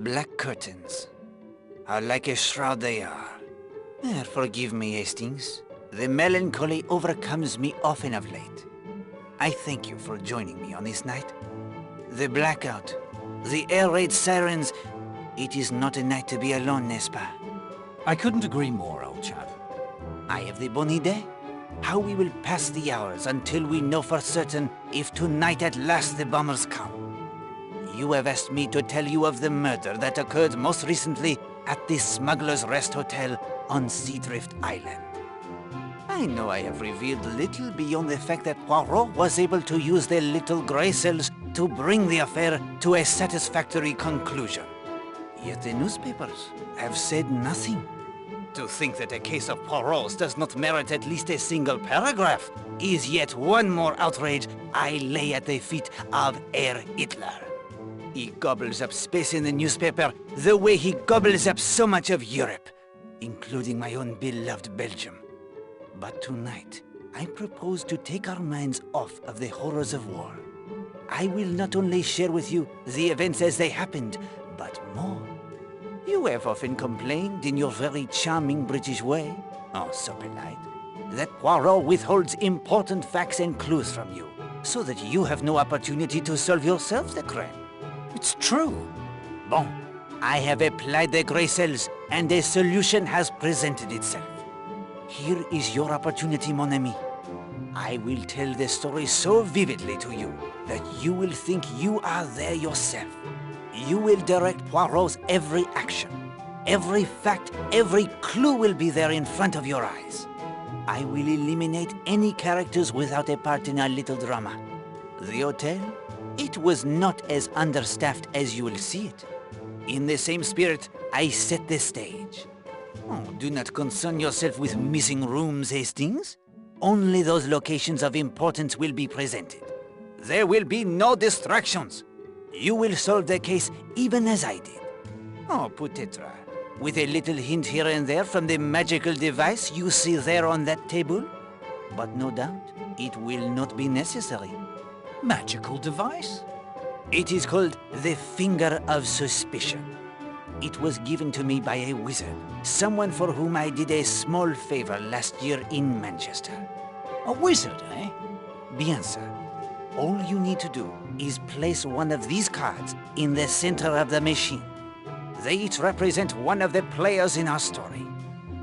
Black curtains. How like a shroud they are. Forgive me, Hastings. The melancholy overcomes me often of late. I thank you for joining me on this night. The blackout, the air raid sirens. It is not a night to be alone, n'est-ce pas? I couldn't agree more, old chap. I have the bonne idée. How we will pass the hours until we know for certain if tonight at last the bombers come. You have asked me to tell you of the murder that occurred most recently at the Smuggler's Rest Hotel on Seadrift Island. I know I have revealed little beyond the fact that Poirot was able to use their little grey cells to bring the affair to a satisfactory conclusion. Yet the newspapers have said nothing. To think that a case of Poirot's does not merit at least a single paragraph is yet one more outrage I lay at the feet of Herr Hitler. He gobbles up space in the newspaper the way he gobbles up so much of Europe, including my own beloved Belgium. But tonight, I propose to take our minds off of the horrors of war. I will not only share with you the events as they happened, but more. You have often complained in your very charming British way, oh so polite, that Poirot withholds important facts and clues from you, so that you have no opportunity to solve yourself the crime. It's true. Bon, I have applied the grey cells, and a solution has presented itself. Here is your opportunity, mon ami. I will tell the story so vividly to you that you will think you are there yourself. You will direct Poirot's every action. Every fact, every clue will be there in front of your eyes. I will eliminate any characters without a part in our little drama. The hotel? It was not as understaffed as you will see it. In the same spirit, I set the stage. Oh, do not concern yourself with missing rooms, Hastings. Only those locations of importance will be presented. There will be no distractions. You will solve the case even as I did. Oh, peut-être. With a little hint here and there from the magical device you see there on that table. But no doubt, it will not be necessary. Magical device? It is called the Finger of Suspicion. It was given to me by a wizard, someone for whom I did a small favor last year in Manchester. A wizard, eh? Bien, sir. All you need to do is place one of these cards in the center of the machine. They each represent one of the players in our story.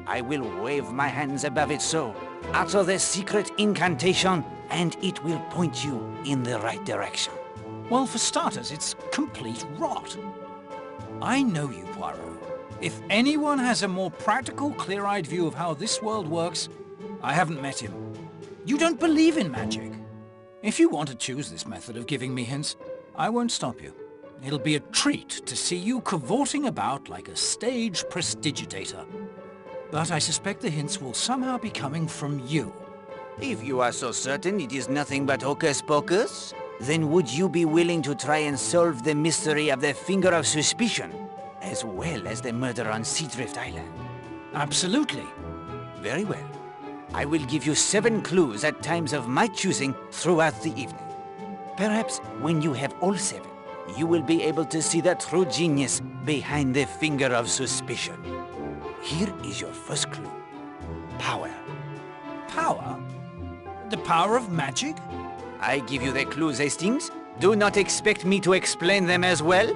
I will wave my hands above it so, utter the secret incantation, and it will point you in the right direction. Well, for starters, it's complete rot. I know you, Poirot. If anyone has a more practical, clear-eyed view of how this world works, I haven't met him. You don't believe in magic. If you want to choose this method of giving me hints, I won't stop you. It'll be a treat to see you cavorting about like a stage prestidigitator. But I suspect the hints will somehow be coming from you. If you are so certain it is nothing but hocus pocus, then would you be willing to try and solve the mystery of the Finger of Suspicion, as well as the murder on Seadrift Island? Absolutely. Very well. I will give you 7 clues at times of my choosing throughout the evening. Perhaps when you have all 7, you will be able to see the true genius behind the Finger of Suspicion. Here is your first clue. Power. Power? The power of magic? I give you the clues, Hastings. Do not expect me to explain them as well.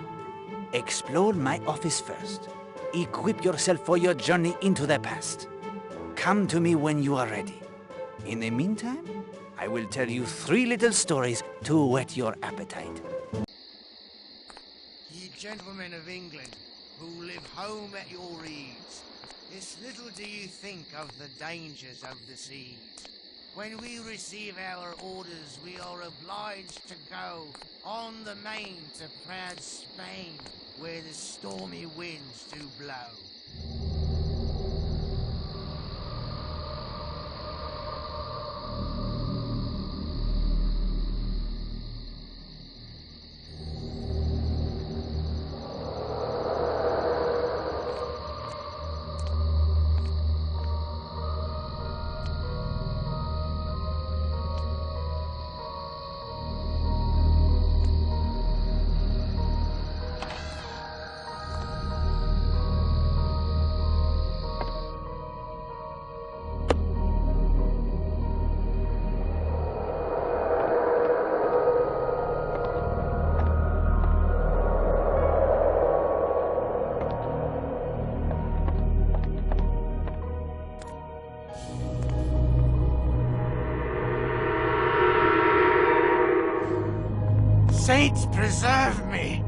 Explore my office first. Equip yourself for your journey into the past. Come to me when you are ready. In the meantime, I will tell you 3 little stories to whet your appetite. Ye gentlemen of England, who live home at your ease, this little do you think of the dangers of the seas. When we receive our orders, we are obliged to go on the main to proud Spain, where the stormy winds do blow. saints preserve me!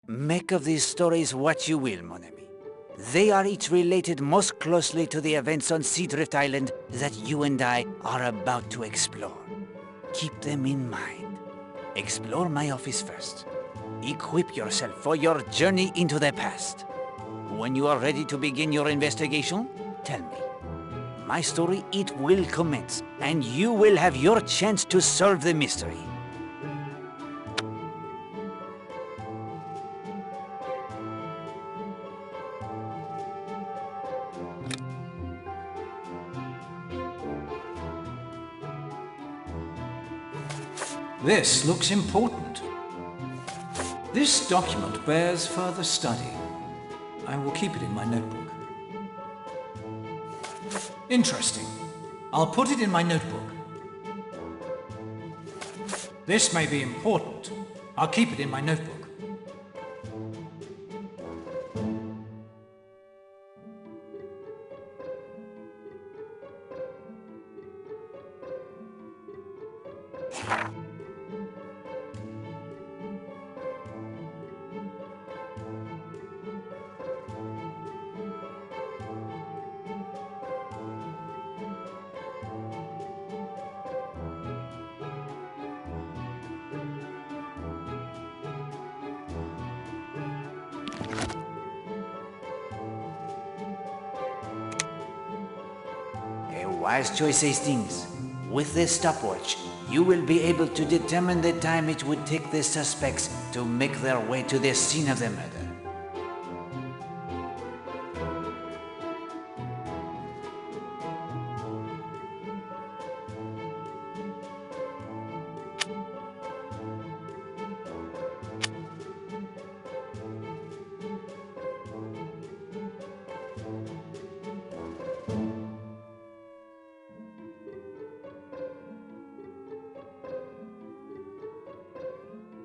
Make of these stories what you will, mon ami. They are each related most closely to the events on Seadrift Island that you and I are about to explore. Keep them in mind. Explore my office first. Equip yourself for your journey into the past. When you are ready to begin your investigation, tell me. My story, it will commence, and you will have your chance to solve the mystery. This looks important. This document bears further study. I will keep it in my notebook. Interesting. I'll put it in my notebook. This may be important. I'll keep it in my notebook. A wise choice, Hastings. With this stopwatch, you will be able to determine the time it would take the suspects to make their way to the scene of the murder.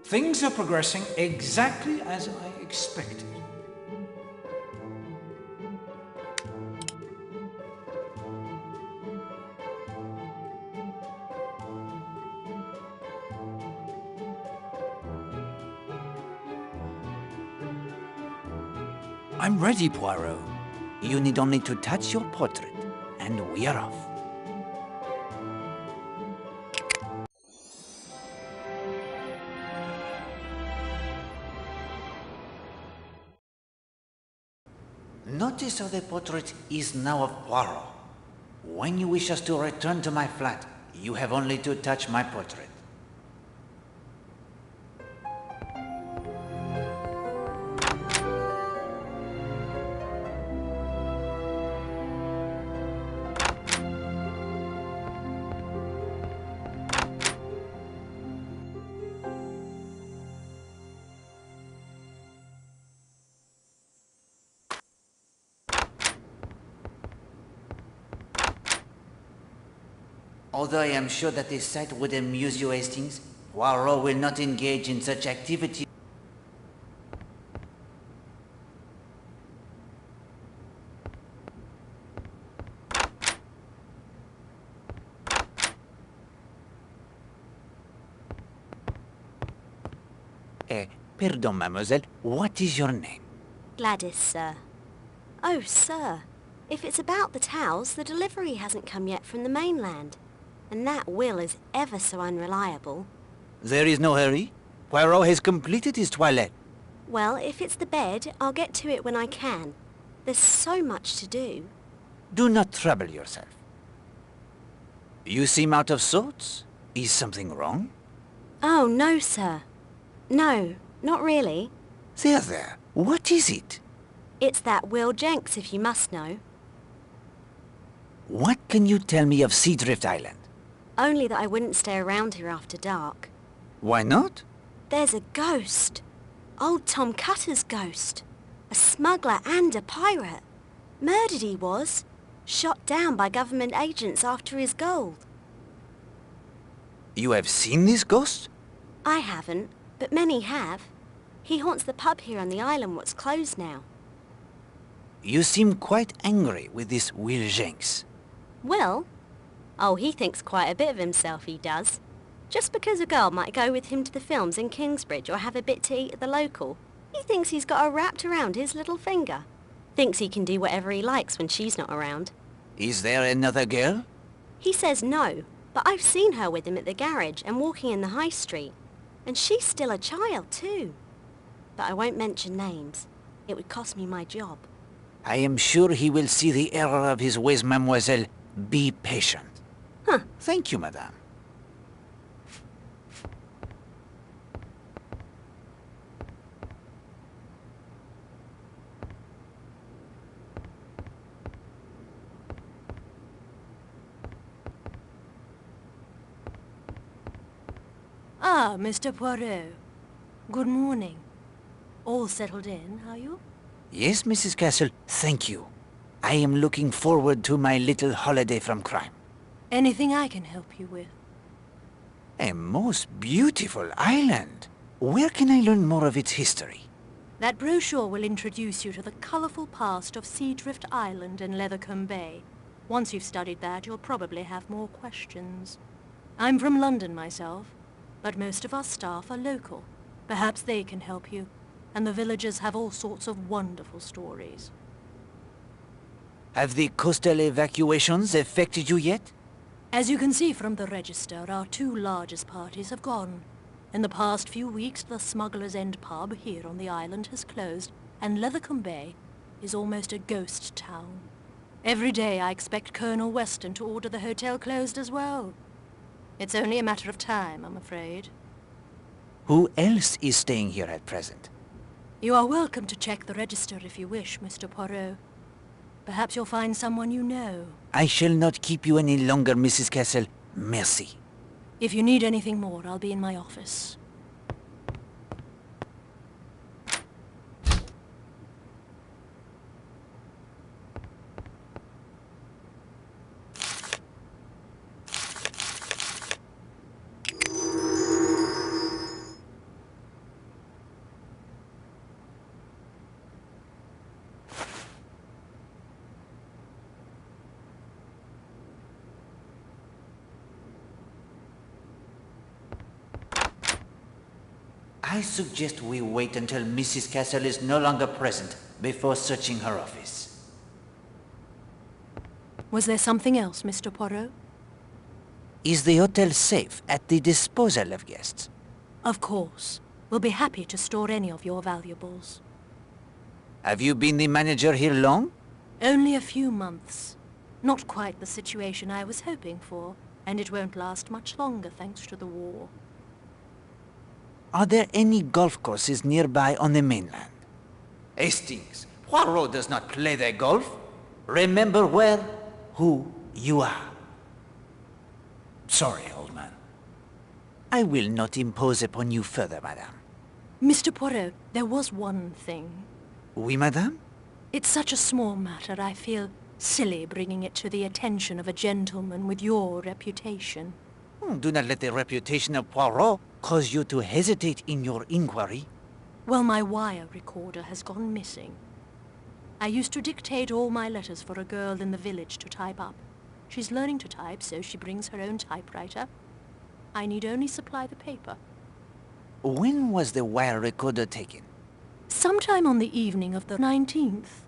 Things are progressing exactly as I expected. I'm ready, Poirot. You need only to touch your portrait, and we are off. Notice how the portrait is now of Poirot. When you wish us to return to my flat, you have only to touch my portrait. Although I am sure that the sight would amuse you, Hastings, Poirot will not engage in such activity. Pardon, mademoiselle, what is your name? Gladys, sir. Oh, sir, if it's about the towels, the delivery hasn't come yet from the mainland. And that Will is ever so unreliable. There is no hurry. Poirot has completed his toilette. Well, if it's the bed, I'll get to it when I can. There's so much to do. Do not trouble yourself. You seem out of sorts. Is something wrong? Oh, no, sir. No, not really. There. What is it? It's that Will Jenks, if you must know. What can you tell me of Seadrift Island? Only that I wouldn't stay around here after dark. Why not? There's a ghost. Old Tom Cutter's ghost. A smuggler and a pirate. Murdered he was. Shot down by government agents after his gold. You have seen this ghost? I haven't, but many have. He haunts the pub here on the island what's closed now. You seem quite angry with this Will Jenks. Will? Oh, he thinks quite a bit of himself, he does. Just because a girl might go with him to the films in Kingsbridge or have a bit to eat at the local, he thinks he's got her wrapped around his little finger. Thinks he can do whatever he likes when she's not around. Is there another girl? He says no, but I've seen her with him at the garage and walking in the high street. And she's still a child, too. But I won't mention names. It would cost me my job. I am sure he will see the error of his ways, mademoiselle. Be patient. Huh. Thank you, madame. Ah, Mr. Poirot. Good morning. All settled in, are you? Yes, Mrs. Castle, thank you. I am looking forward to my little holiday from crime. Anything I can help you with? A most beautiful island. Where can I learn more of its history? That brochure will introduce you to the colourful past of Seadrift Island and Leathercombe Bay. Once you've studied that, you'll probably have more questions. I'm from London myself, but most of our staff are local. Perhaps they can help you, and the villagers have all sorts of wonderful stories. Have the coastal evacuations affected you yet? As you can see from the register, our two largest parties have gone. In the past few weeks, the Smuggler's End pub here on the island has closed, and Leathercombe Bay is almost a ghost town. Every day I expect Colonel Weston to order the hotel closed as well. It's only a matter of time, I'm afraid. Who else is staying here at present? You are welcome to check the register if you wish, Mr. Poirot. Perhaps you'll find someone you know. I shall not keep you any longer, Mrs. Castle. Merci. If you need anything more, I'll be in my office. I suggest we wait until Mrs. Castle is no longer present before searching her office. Was there something else, Mr. Poirot? Is the hotel safe at the disposal of guests? Of course. We'll be happy to store any of your valuables. Have you been the manager here long? Only a few months. Not quite the situation I was hoping for, and it won't last much longer thanks to the war. Are there any golf courses nearby on the mainland? Hastings, Poirot does not play their golf. Remember where, who you are. Sorry, old man. I will not impose upon you further, madame. Mr. Poirot, there was one thing. Oui, madame? It's such a small matter, I feel silly bringing it to the attention of a gentleman with your reputation. Do not let the reputation of Poirot cause you to hesitate in your inquiry. Well, my wire recorder has gone missing. I used to dictate all my letters for a girl in the village to type up. She's learning to type, so she brings her own typewriter. I need only supply the paper. When was the wire recorder taken? Sometime on the evening of the 19th.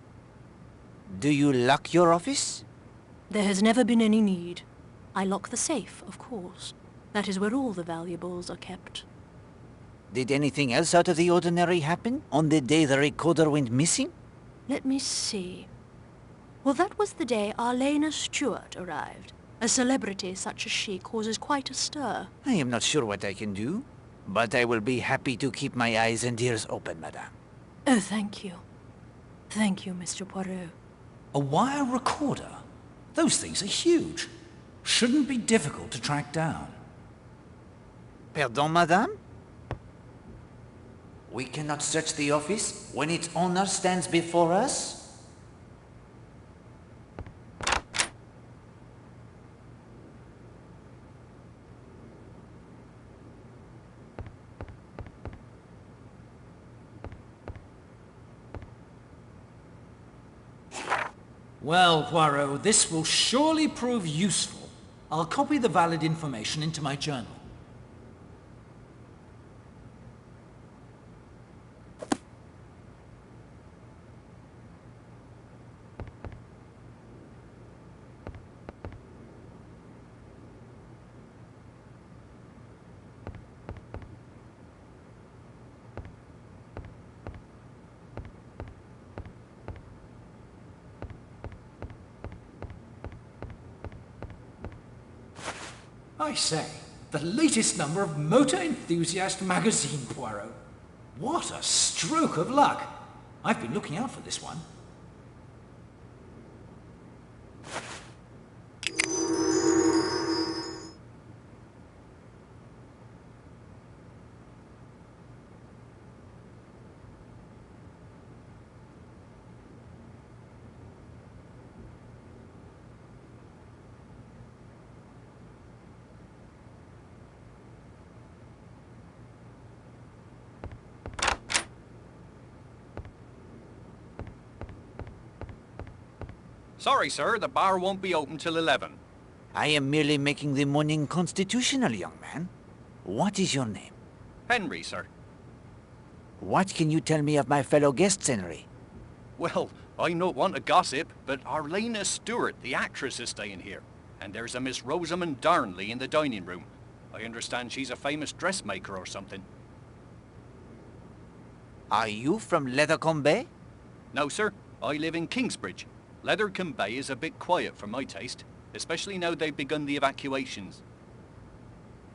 Do you lock your office? There has never been any need. I lock the safe, of course. That is where all the valuables are kept. Did anything else out of the ordinary happen on the day the recorder went missing? Let me see. Well, that was the day Arlena Stewart arrived. A celebrity such as she causes quite a stir. I am not sure what I can do, but I will be happy to keep my eyes and ears open, madame. Oh, thank you. Thank you, Mr. Poirot. A wire recorder? Those things are huge. Shouldn't be difficult to track down. Pardon, madame? We cannot search the office when its owner stands before us? Well, Poirot, this will surely prove useful. I'll copy the valid information into my journal. I say, the latest number of Motor Enthusiast magazine, Poirot. What a stroke of luck. I've been looking out for this one. Sorry, sir, the bar won't be open till 11. I am merely making the morning constitutional, young man. What is your name? Henry, sir. What can you tell me of my fellow guests, Henry? Well, I don't want to gossip, but Arlena Stewart, the actress, is staying here. And there's a Miss Rosamund Darnley in the dining room. I understand she's a famous dressmaker or something. Are you from Lethercombe Bay? No, sir. I live in Kingsbridge. Lethercombe Bay is a bit quiet for my taste, especially now they've begun the evacuations.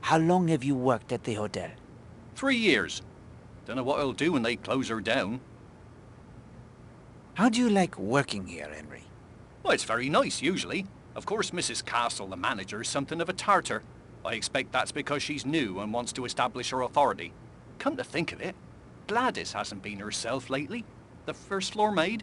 How long have you worked at the hotel? 3 years. Don't know what I'll do when they close her down. How do you like working here, Henry? Well, it's very nice, usually. Of course, Mrs. Castle, the manager, is something of a tartar. I expect that's because she's new and wants to establish her authority. Come to think of it, Gladys hasn't been herself lately. The first floor maid.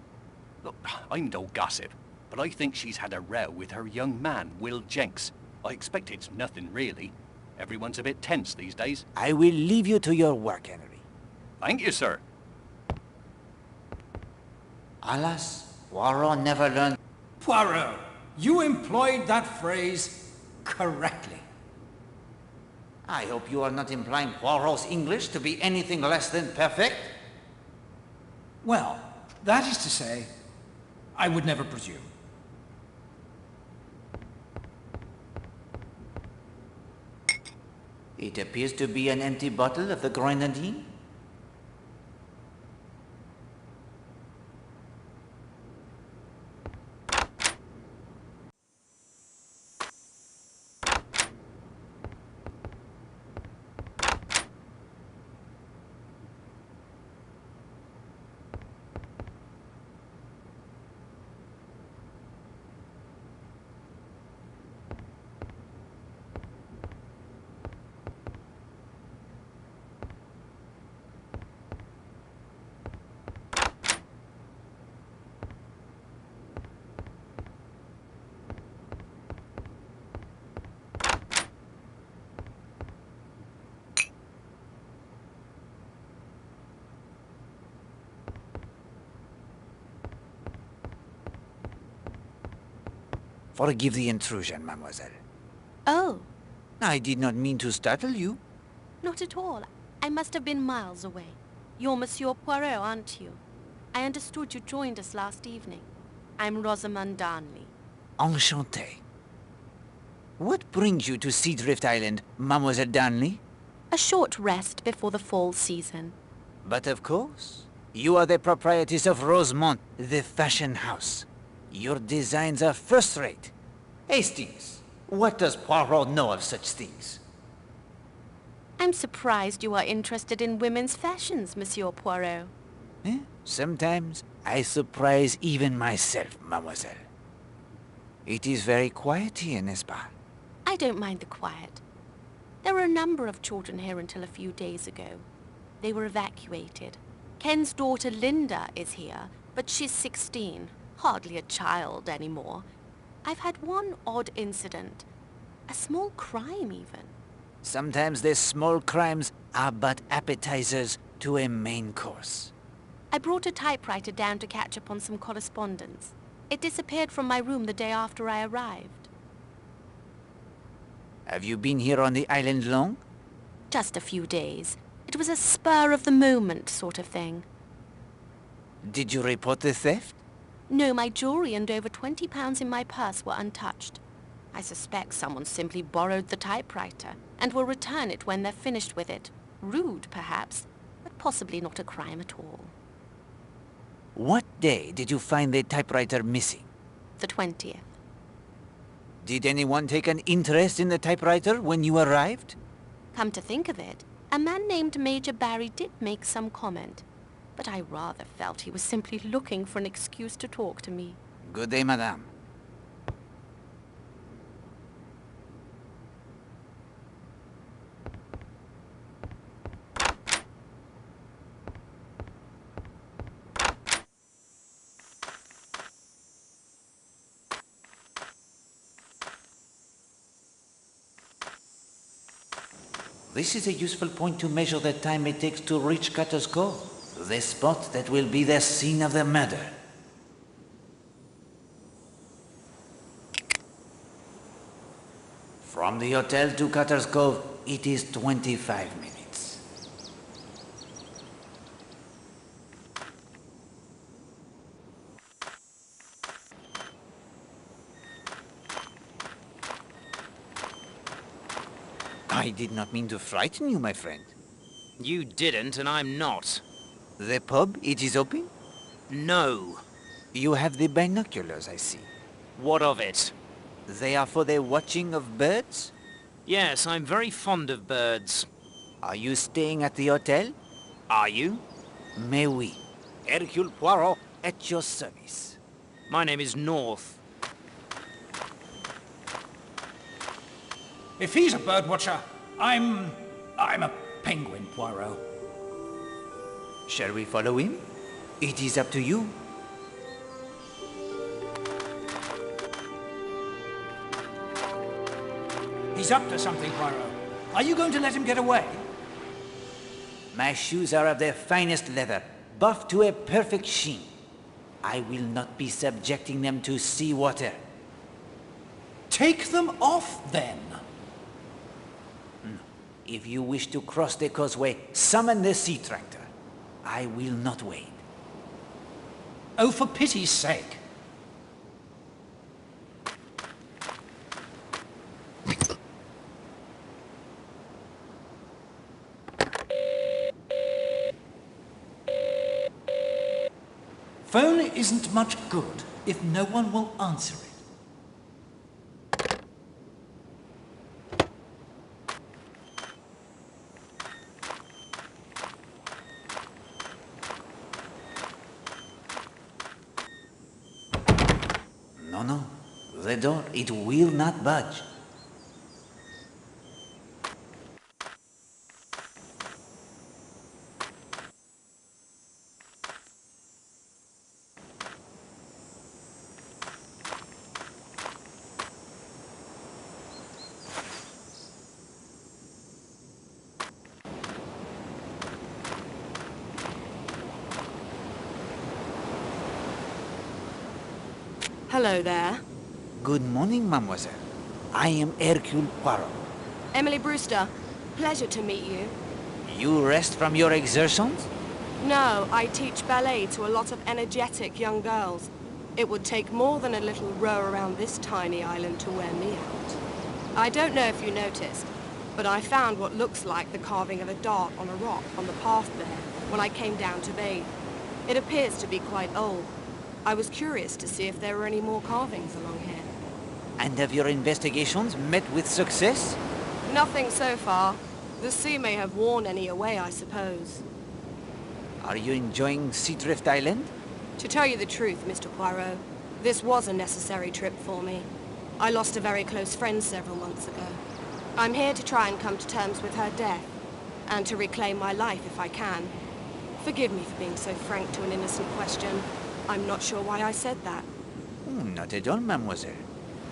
Look, I'm no gossip, but I think she's had a row with her young man, Will Jenks. I expect it's nothing really. Everyone's a bit tense these days. I will leave you to your work, Henry. Thank you, sir. Alas, Poirot never learned. Poirot, you employed that phrase correctly. I hope you are not implying Poirot's English to be anything less than perfect? Well, that is to say, I would never presume. It appears to be an empty bottle of the grenadine. Forgive the intrusion, mademoiselle. Oh, I did not mean to startle you. not at all. I must have been miles away. You're Monsieur Poirot, aren't you? I understood you joined us last evening. I'm Rosamund Darnley. Enchanté. What brings you to Seadrift Island, Mademoiselle Darnley? A short rest before the fall season. But of course, you are the proprietress of Rosamund, the fashion house. Your designs are first-rate. Hastings, what does Poirot know of such things? I'm surprised you are interested in women's fashions, Monsieur Poirot. Sometimes I surprise even myself, mademoiselle. It is very quiet here, n'est-ce pas? I don't mind the quiet. There were a number of children here until a few days ago. They were evacuated. Ken's daughter Linda is here, but she's 16. Hardly a child anymore. I've had one odd incident. A small crime, even. Sometimes the small crimes are but appetizers to a main course. I brought a typewriter down to catch up on some correspondence. It disappeared from my room the day after I arrived. Have you been here on the island long? Just a few days. It was a spur-of-the-moment sort of thing. Did you report the theft? No, my jewelry and over £20 in my purse were untouched. I suspect someone simply borrowed the typewriter and will return it when they're finished with it. Rude, perhaps, but possibly not a crime at all. What day did you find the typewriter missing? The 20th. Did anyone take an interest in the typewriter when you arrived? Come to think of it, a man named Major Barry did make some comment, but I rather felt he was simply looking for an excuse to talk to me. Good day, madame. This is a useful point to measure the time it takes to reach Cutter's Cove, the spot that will be the scene of the murder. From the hotel to Cutter's Cove, it is 25 minutes. I did not mean to frighten you, my friend. You didn't, and I'm not. The pub, it is open? No. You have the binoculars, I see. What of it? They are for the watching of birds? Yes, I'm very fond of birds. Are you staying at the hotel? Are you? Mais oui. Hercule Poirot at your service. My name is North. If he's a birdwatcher, I'm a penguin, Poirot. Shall we follow him? It is up to you. He's up to something, Poirot. Are you going to let him get away? My shoes are of the finest leather, buffed to a perfect sheen. I will not be subjecting them to sea water. Take them off, then. If you wish to cross the causeway, summon the sea tractor. I will not wait. Oh, for pity's sake. Phone isn't much good if no one will answer it. No. The door, it will not budge. Hello there. Good morning, mademoiselle. I am Hercule Poirot. Emily Brewster. Pleasure to meet you. You rest from your exertions? No, I teach ballet to a lot of energetic young girls. It would take more than a little row around this tiny island to wear me out. I don't know if you noticed, but I found what looks like the carving of a dart on a rock on the path there when I came down to bathe. It appears to be quite old. I was curious to see if there were any more carvings along here. And have your investigations met with success? Nothing so far. The sea may have worn any away, I suppose. Are you enjoying Seadrift Island? To tell you the truth, Mr. Poirot, this was a necessary trip for me. I lost a very close friend several months ago. I'm here to try and come to terms with her death, and to reclaim my life if I can. Forgive me for being so frank to an innocent question. I'm not sure why I said that. Not at all, mademoiselle.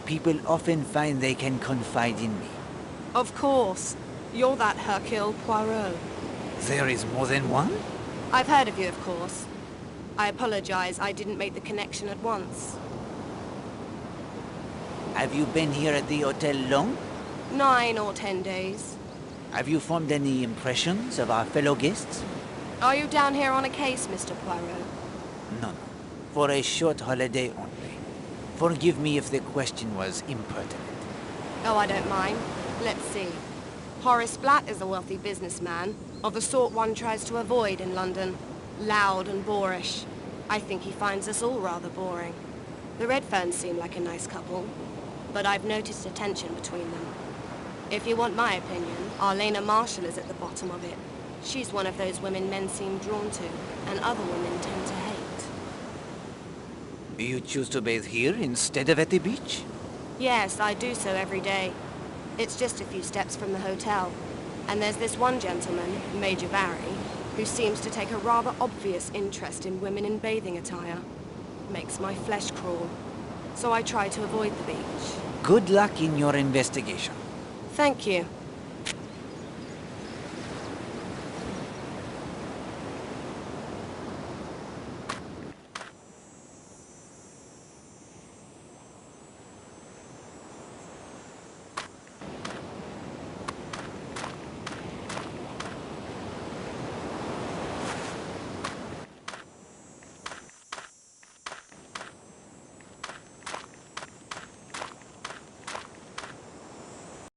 People often find they can confide in me. Of course. You're that Hercule Poirot. There is more than one? I've heard of you, of course. I apologize I didn't make the connection at once. Have you been here at the hotel long? 9 or 10 days. Have you formed any impressions of our fellow guests? Are you down here on a case, Mr. Poirot? No. For a short holiday only. Forgive me if the question was impertinent. Oh, I don't mind. Let's see. Horace Blatt is a wealthy businessman, of the sort one tries to avoid in London. Loud and boorish. I think he finds us all rather boring. The Redferns seem like a nice couple, but I've noticed a tension between them. If you want my opinion, Arlena Marshall is at the bottom of it. She's one of those women men seem drawn to, and other women tend to hate. You choose to bathe here instead of at the beach? Yes, I do so every day. It's just a few steps from the hotel. And there's this one gentleman, Major Barry, who seems to take a rather obvious interest in women in bathing attire. Makes my flesh crawl. So I try to avoid the beach. Good luck in your investigation. Thank you.